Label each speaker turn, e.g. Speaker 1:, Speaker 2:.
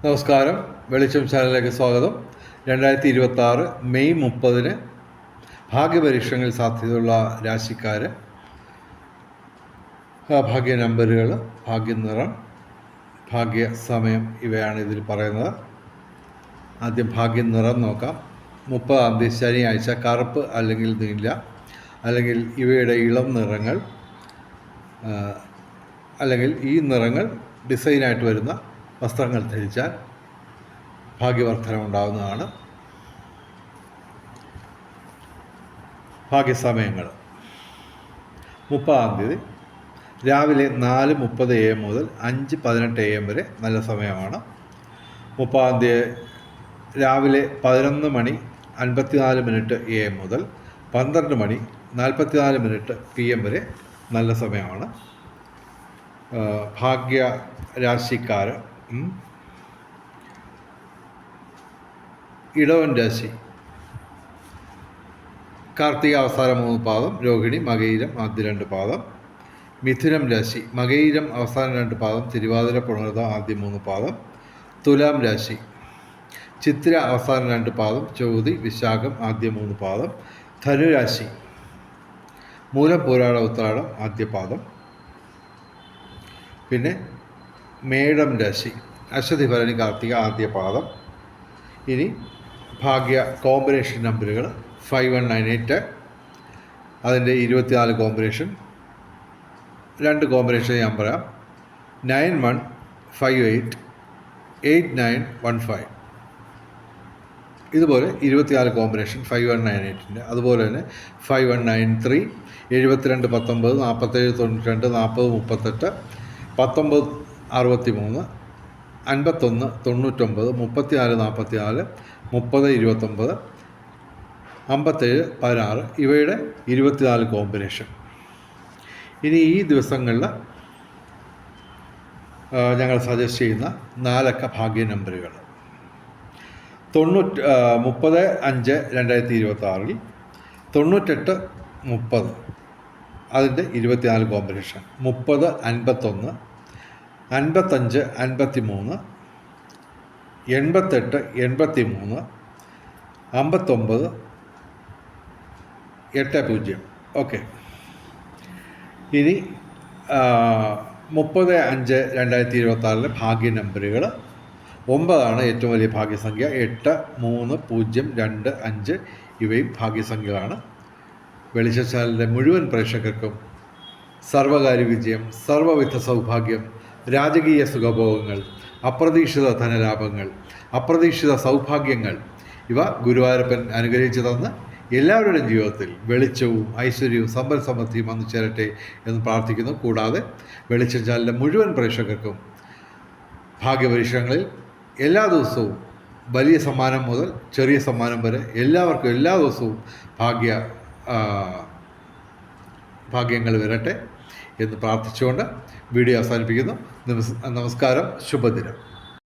Speaker 1: നമസ്കാരം. വെളിച്ചം ചാനലിലേക്ക് സ്വാഗതം. 2026 മെയ് 30 ഭാഗ്യപരീക്ഷണങ്ങളിൽ സാധ്യതയുള്ള രാശിക്കാർ, ഭാഗ്യ നമ്പറുകൾ, ഭാഗ്യനിറം, ഭാഗ്യ സമയം ഇവയാണ് ഇതിൽ പറയുന്നത്. ആദ്യം ഭാഗ്യനിറം നോക്കാം. 30-ാം തീയതി ശനിയാഴ്ച കറുപ്പ് അല്ലെങ്കിൽ നീല അല്ലെങ്കിൽ ഇവയുടെ ഇളം നിറങ്ങൾ അല്ലെങ്കിൽ ഈ നിറങ്ങൾ ഡിസൈനായിട്ട് വരുന്ന വസ്ത്രങ്ങൾ ധരിച്ചാൽ ഭാഗ്യവർദ്ധനം ഉണ്ടാകുന്നതാണ്. ഭാഗ്യസമയങ്ങൾ 30-ാം തീയതി രാവിലെ 4:30 AM മുതൽ 5:18 AM വരെ നല്ല സമയമാണ്. 30-ാം തീയതി രാവിലെ 11:54 AM മുതൽ 12:44 PM വരെ നല്ല സമയമാണ്. ഭാഗ്യ രാശിക്കാർ ഇടവൻ രാശി കാർത്തിക അവസാന 3 പാദം, രോഹിണി മകയിരം ആദ്യ 2 പാദം. മിഥുനം രാശി മകയിരം അവസാന 2 പാദം, തിരുവാതിര പുണർതം ആദ്യ 3 പാദം. തുലാം രാശി ചിത്തിര അവസാന 2 പാദം, ചോതി വിശാഖം ആദ്യ 3 പാദം. ധനുരാശി മൂലം പൂരാട ഉത്രാടം ആദ്യ പാദം. പിന്നെ മേടം രാശി അശ്വതി ഭരണി കാർത്തിക ആദ്യ പാദം. ഇനി ഭാഗ്യ കോമ്പിനേഷൻ നമ്പറുകൾ 5198, അതിൻ്റെ 24 കോമ്പിനേഷൻ. 2 കോമ്പിനേഷൻ ഞാൻ പറയാം: 9158, 8915. ഇതുപോലെ 24 കോമ്പിനേഷൻ 5198-ൻ്റെ. അതുപോലെ തന്നെ 5193, 7219, 4792, 4038, 1963, 5199, 3444, 3029, 5716 ഇവയുടെ 24 കോമ്പിനേഷൻ. ഇനി ഈ ദിവസങ്ങളിൽ ഞങ്ങൾ സജസ്റ്റ് ചെയ്യുന്ന 4 അക്ക ഭാഗ്യ നമ്പറുകൾ: 30/5/2026, 9830, അതിൻ്റെ 24 കോമ്പിനേഷൻ. 3051, 5553, 8883, 59 80. ഓക്കെ. ഇനി 30/5/2026 ഭാഗ്യ നമ്പറുകൾ 9 ഏറ്റവും വലിയ ഭാഗ്യസംഖ്യ. 8, 3, 0, 2, 5 ഇവയും ഭാഗ്യസംഖ്യകളാണ്. വെളിച്ചച്ചാലിൻ്റെ മുഴുവൻ പ്രേക്ഷകർക്കും സർവകാര്യ വിജയം, സർവവിധ സൗഭാഗ്യം, രാജകീയ സുഖഭോഗങ്ങൾ, അപ്രതീക്ഷിത ധനലാഭങ്ങൾ, അപ്രതീക്ഷിത സൗഭാഗ്യങ്ങൾ ഇവ ഗുരുവായൂരപ്പൻ അനുഗ്രഹിച്ചു തന്ന് എല്ലാവരുടെയും ജീവിതത്തിൽ വെളിച്ചവും ഐശ്വര്യവും സമ്പൽ സമൃദ്ധിയും വന്നു ചേരട്ടെ എന്ന് പ്രാർത്ഥിക്കുന്നു. കൂടാതെ വെളിച്ചച്ചാലിൻ്റെ മുഴുവൻ പ്രേക്ഷകർക്കും ഭാഗ്യപരീക്ഷണങ്ങളിൽ എല്ലാ ദിവസവും വലിയ സമ്മാനം മുതൽ ചെറിയ സമ്മാനം വരെ എല്ലാവർക്കും എല്ലാ ദിവസവും ഭാഗ്യങ്ങൾ വരട്ടെ എന്ന് പ്രാർത്ഥിച്ചുകൊണ്ട് വീഡിയോ അവസാനിപ്പിക്കുന്നു. നമസ്കാരം. ശുഭദിനം.